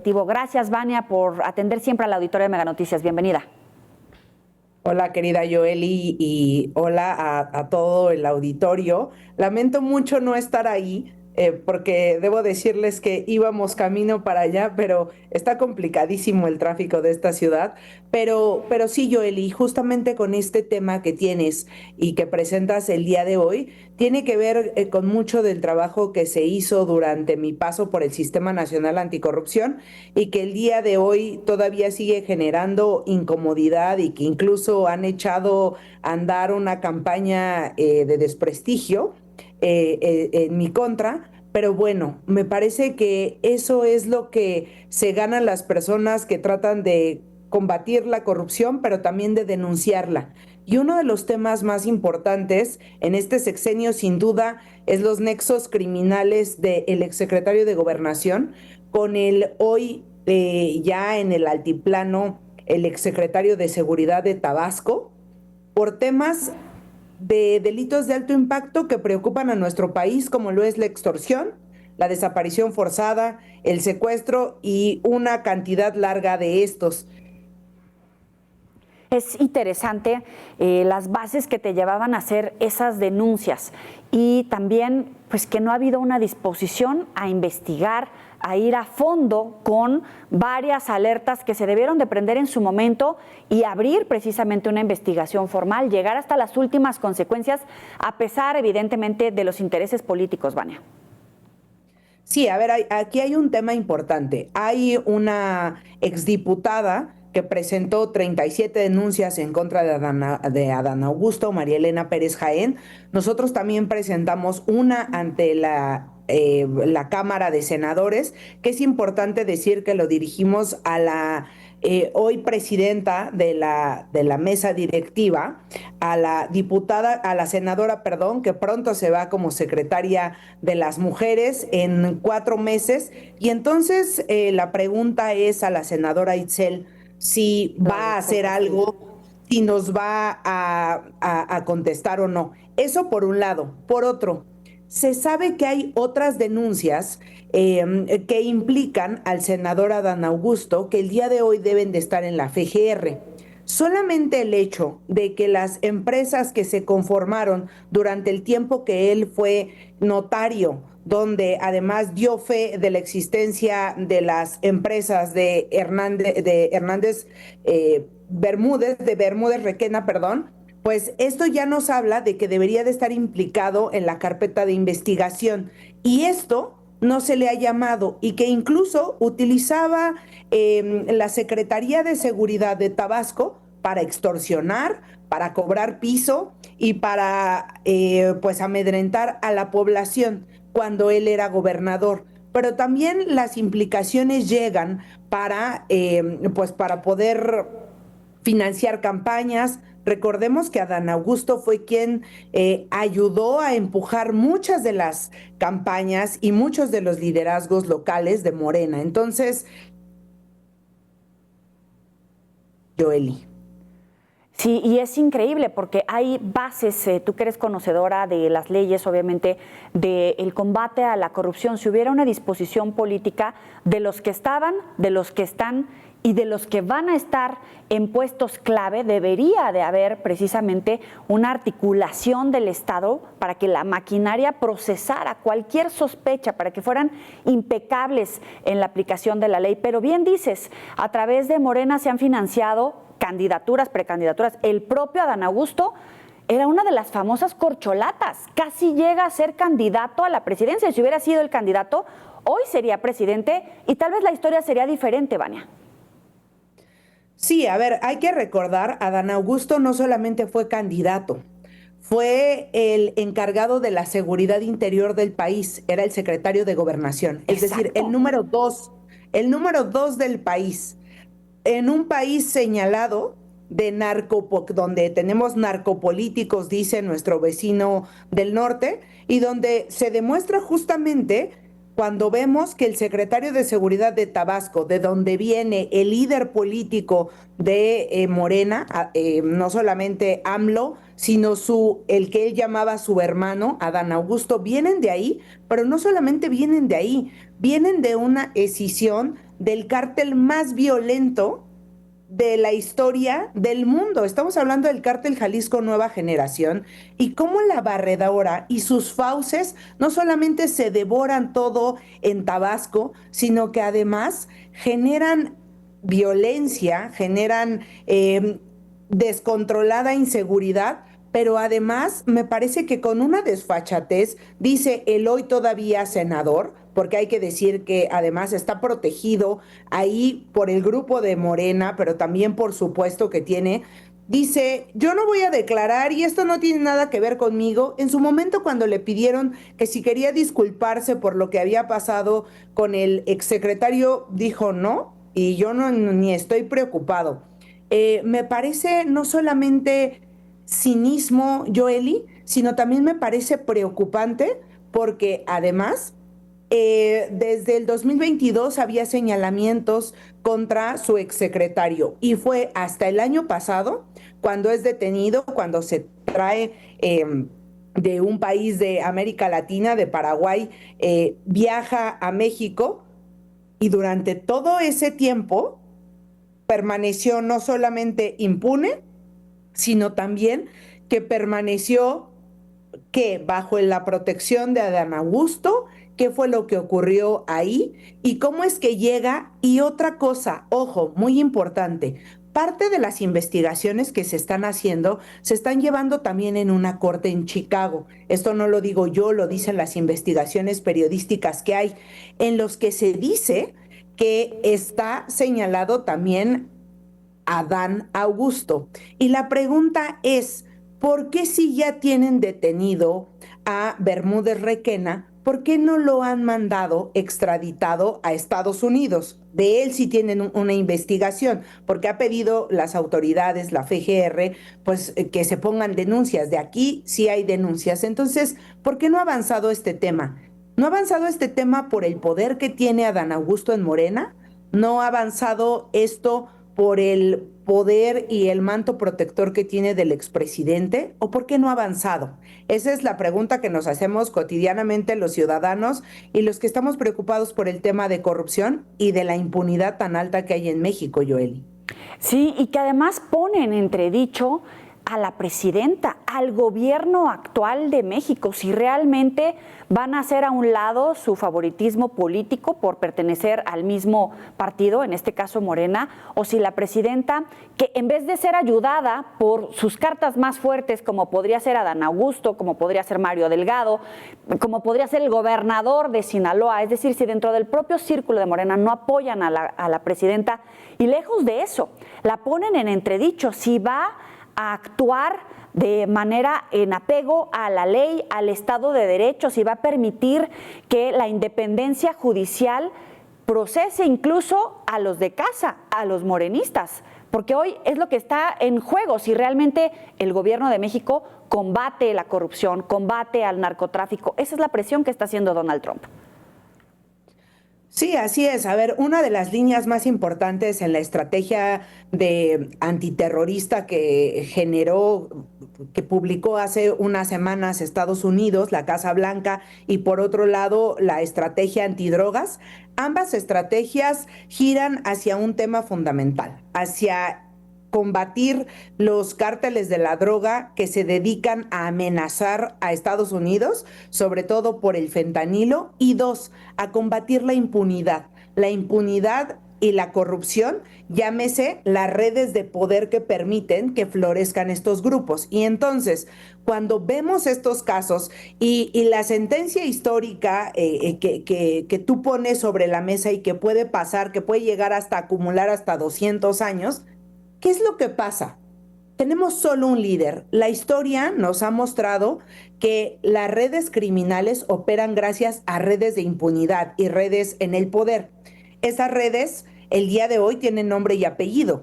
Gracias, Vania, por atender siempre al auditorio de Mega Noticias. Bienvenida. Hola, querida Joely, y hola a todo el auditorio. Lamento mucho no estar ahí, porque debo decirles que íbamos camino para allá, pero está complicadísimo el tráfico de esta ciudad. Pero sí, Joely, justamente con este tema que tienes y que presentas el día de hoy, tiene que ver con mucho del trabajo que se hizo durante mi paso por el Sistema Nacional Anticorrupción y que el día de hoy todavía sigue generando incomodidad y que incluso han echado a andar una campaña de desprestigio en mi contra. Pero bueno, me parece que eso es lo que se ganan las personas que tratan de combatir la corrupción, pero también de denunciarla. Y uno de los temas más importantes en este sexenio, sin duda, es los nexos criminales del exsecretario de Gobernación con el hoy ya en el altiplano, el exsecretario de Seguridad de Tabasco, por temas de delitos de alto impacto que preocupan a nuestro país, como lo es la extorsión, la desaparición forzada, el secuestro y una cantidad larga de estos. Es interesante las bases que te llevaban a hacer esas denuncias y también pues que no ha habido una disposición a investigar, a ir a fondo con varias alertas que se debieron de prender en su momento y abrir precisamente una investigación formal, llegar hasta las últimas consecuencias, a pesar evidentemente de los intereses políticos, Vania. Sí, a ver, aquí hay un tema importante. Hay una exdiputada que presentó 37 denuncias en contra de Adán Augusto, María Elena Pérez Jaén. Nosotros también presentamos una ante la Cámara de Senadores, que es importante decir que lo dirigimos a la hoy presidenta de la mesa directiva, a la diputada, a la senadora, perdón, que pronto se va como secretaria de las mujeres en 4 meses. Y entonces la pregunta es a la senadora Itzel si va a hacer algo, si nos va a contestar o no. Eso por un lado. Por otro, se sabe que hay otras denuncias que implican al senador Adán Augusto, que el día de hoy deben de estar en la FGR. Solamente el hecho de que las empresas que se conformaron durante el tiempo que él fue notario, donde además dio fe de la existencia de las empresas de Hernández Bermúdez, de Bermúdez Requena, perdón, pues esto ya nos habla de que debería de estar implicado en la carpeta de investigación. Y esto no se le ha llamado y que incluso utilizaba la Secretaría de Seguridad de Tabasco para extorsionar, para cobrar piso y para pues amedrentar a la población cuando él era gobernador. Pero también las implicaciones llegan pues para poder financiar campañas. Recordemos que Adán Augusto fue quien ayudó a empujar muchas de las campañas y muchos de los liderazgos locales de Morena. Entonces, Joely. Sí, y es increíble porque hay bases, tú que eres conocedora de las leyes, obviamente, del combate a la corrupción. Si hubiera una disposición política de los que estaban, de los que están y de los que van a estar en puestos clave, debería de haber precisamente una articulación del Estado para que la maquinaria procesara cualquier sospecha, para que fueran impecables en la aplicación de la ley. Pero bien dices, a través de Morena se han financiado candidaturas, precandidaturas. El propio Adán Augusto era una de las famosas corcholatas, casi llega a ser candidato a la presidencia. Si hubiera sido el candidato, hoy sería presidente y tal vez la historia sería diferente, Vania. Sí, a ver, hay que recordar, Adán Augusto no solamente fue candidato, fue el encargado de la seguridad interior del país, era el secretario de Gobernación, es decir, el número dos del país. En un país señalado de donde tenemos narcopolíticos, dice nuestro vecino del norte, y donde se demuestra justamente cuando vemos que el secretario de Seguridad de Tabasco, de donde viene el líder político de Morena, no solamente AMLO, sino el que él llamaba su hermano, Adán Augusto, vienen de ahí, pero no solamente vienen de ahí, vienen de una escisión del cártel más violento de la historia del mundo. Estamos hablando del cártel Jalisco Nueva Generación y cómo la barredora y sus fauces no solamente se devoran todo en Tabasco, sino que además generan violencia, generan descontrolada inseguridad, pero además me parece que con una desfachatez, dice el hoy todavía senador, porque hay que decir que además está protegido ahí por el grupo de Morena, pero también por supuesto que tiene, dice, yo no voy a declarar y esto no tiene nada que ver conmigo. En su momento cuando le pidieron que si quería disculparse por lo que había pasado con el exsecretario, dijo no, y yo no ni estoy preocupado. Me parece no solamente cinismo, Joeli, sino también me parece preocupante porque además desde el 2022 había señalamientos contra su exsecretario y fue hasta el año pasado cuando es detenido, cuando se trae de un país de América Latina, de Paraguay, viaja a México y durante todo ese tiempo permaneció no solamente impune, sino también que permaneció que bajo la protección de Adán Augusto, qué fue lo que ocurrió ahí y cómo es que llega. Y otra cosa, ojo, muy importante, parte de las investigaciones que se están haciendo se están llevando también en una corte en Chicago. Esto no lo digo yo, lo dicen las investigaciones periodísticas que hay, en los que se dice que está señalado también Adán Augusto. Y la pregunta es, ¿por qué si ya tienen detenido a Bermúdez Requena, por qué no lo han mandado extraditado a Estados Unidos? De él sí tienen una investigación, porque ha pedido las autoridades, la FGR, pues que se pongan denuncias. De aquí sí hay denuncias. Entonces, ¿por qué no ha avanzado este tema? ¿No ha avanzado este tema por el poder que tiene Adán Augusto en Morena? ¿No ha avanzado esto por el poder y el manto protector que tiene del expresidente? ¿O por qué no ha avanzado? Esa es la pregunta que nos hacemos cotidianamente los ciudadanos y los que estamos preocupados por el tema de corrupción y de la impunidad tan alta que hay en México, Joeli. Sí, y que además pone en entredicho a la presidenta, al gobierno actual de México, si realmente van a hacer a un lado su favoritismo político por pertenecer al mismo partido, en este caso Morena, o si la presidenta, que en vez de ser ayudada por sus cartas más fuertes, como podría ser Adán Augusto, como podría ser Mario Delgado, como podría ser el gobernador de Sinaloa, es decir, si dentro del propio círculo de Morena no apoyan a la presidenta, y lejos de eso, la ponen en entredicho, si va a actuar de manera en apego a la ley, al Estado de Derecho, si va a permitir que la independencia judicial procese incluso a los de casa, a los morenistas, porque hoy es lo que está en juego, si realmente el gobierno de México combate la corrupción, combate al narcotráfico. Esa es la presión que está haciendo Donald Trump. Sí, así es. A ver, una de las líneas más importantes en la estrategia de antiterrorista que generó, que publicó hace unas semanas Estados Unidos, la Casa Blanca, y por otro lado la estrategia antidrogas, ambas estrategias giran hacia un tema fundamental, hacia combatir los cárteles de la droga que se dedican a amenazar a Estados Unidos, sobre todo por el fentanilo, y dos, a combatir la impunidad y la corrupción, llámese las redes de poder que permiten que florezcan estos grupos. Y entonces, cuando vemos estos casos y la sentencia histórica que tú pones sobre la mesa y que puede pasar, que puede llegar hasta acumular hasta 200 años, ¿qué es lo que pasa? Tenemos solo un líder. La historia nos ha mostrado que las redes criminales operan gracias a redes de impunidad y redes en el poder. Esas redes, el día de hoy, tienen nombre y apellido.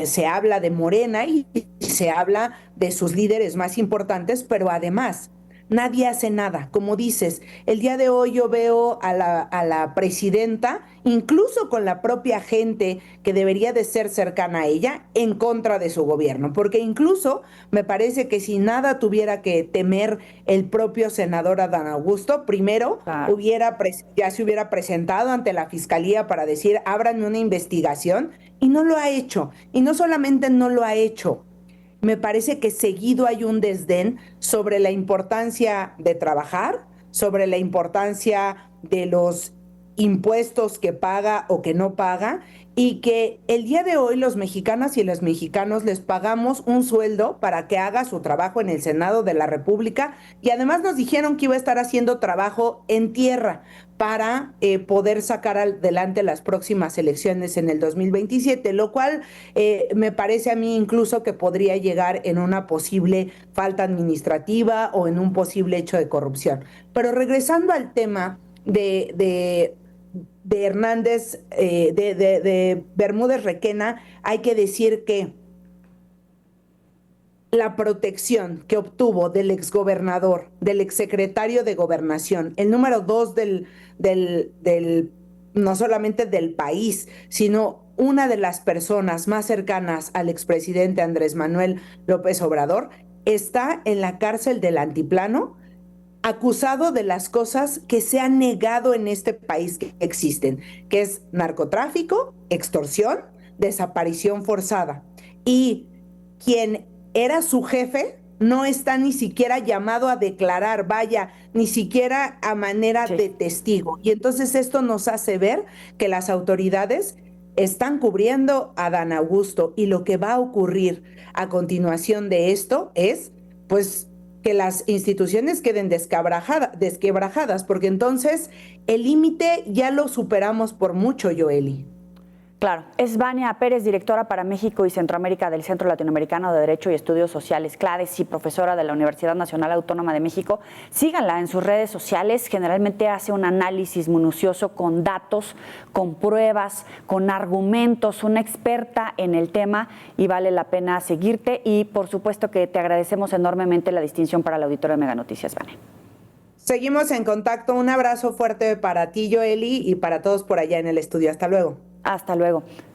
Se habla de Morena y se habla de sus líderes más importantes, pero además nadie hace nada. Como dices, el día de hoy yo veo a la presidenta, incluso con la propia gente que debería de ser cercana a ella, en contra de su gobierno, porque incluso me parece que si nada tuviera que temer el propio senador Adán Augusto, primero Claro. ya se hubiera presentado ante la fiscalía para decir, ábranme una investigación, y no lo ha hecho. Y no solamente no lo ha hecho, me parece que seguido hay un desdén sobre la importancia de trabajar, sobre la importancia de los impuestos que paga o que no paga, y que el día de hoy los mexicanas y los mexicanos les pagamos un sueldo para que haga su trabajo en el Senado de la República, y además nos dijeron que iba a estar haciendo trabajo en tierra para poder sacar adelante las próximas elecciones en el 2027, lo cual me parece a mí incluso que podría llegar en una posible falta administrativa o en un posible hecho de corrupción. Pero regresando al tema de Hernández, de Bermúdez Requena, hay que decir que la protección que obtuvo del exgobernador, del exsecretario de Gobernación, el número 2 no solamente del país, sino una de las personas más cercanas al expresidente Andrés Manuel López Obrador, está en la cárcel del Altiplano, acusado de las cosas que se han negado en este país que existen, que es narcotráfico, extorsión, desaparición forzada. Y quien era su jefe no está ni siquiera llamado a declarar, vaya, ni siquiera a manera Sí. de testigo. Y entonces esto nos hace ver que las autoridades están cubriendo a Dan Augusto, y lo que va a ocurrir a continuación de esto es, pues, que las instituciones queden desquebrajadas, porque entonces el límite ya lo superamos por mucho, Joely. Claro, es Vania Pérez, directora para México y Centroamérica del Centro Latinoamericano de Derecho y Estudios Sociales, CLADES, y profesora de la Universidad Nacional Autónoma de México. Síganla en sus redes sociales, generalmente hace un análisis minucioso con datos, con pruebas, con argumentos, una experta en el tema, y vale la pena seguirte, y por supuesto que te agradecemos enormemente la distinción para el auditorio de Mega Noticias, Vania. Seguimos en contacto, un abrazo fuerte para ti, Joely, y para todos por allá en el estudio. Hasta luego. Hasta luego.